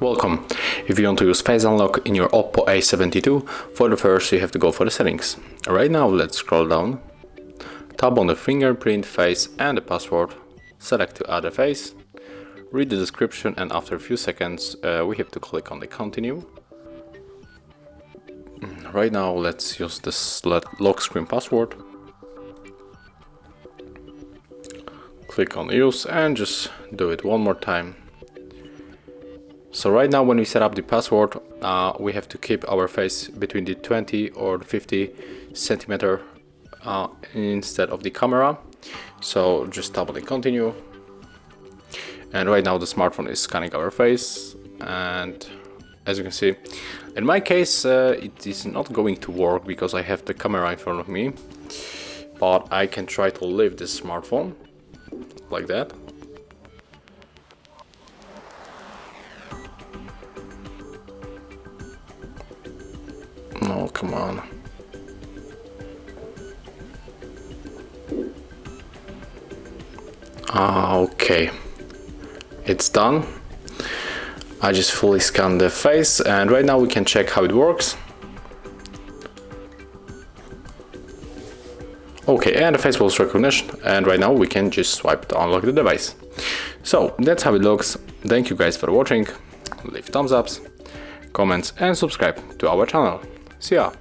Welcome. If you want to use Face Unlock in your Oppo A72, for the first you have to go for the settings. Right now let's scroll down, tap on the fingerprint, face and the password, select to add a face, read the description, and after a few seconds we have to click on the continue. Right now let's use this lock screen password. Click on use and just do it one more time. So right now when we set up the password, we have to keep our face between the 20 or 50 centimeter instead of the camera. So just tap on the continue. And right now the smartphone is scanning our face, and as you can see, in my case it is not going to work because I have the camera in front of me, but I can try to leave this smartphone like that. No, come on. Okay, it's done. I just fully scanned the face, and right now we can check how it works. Okay, and the face voice recognition, and right now we can just swipe to unlock the device. So that's how it looks. Thank you guys for watching. Leave thumbs ups, comments and subscribe to our channel. See ya!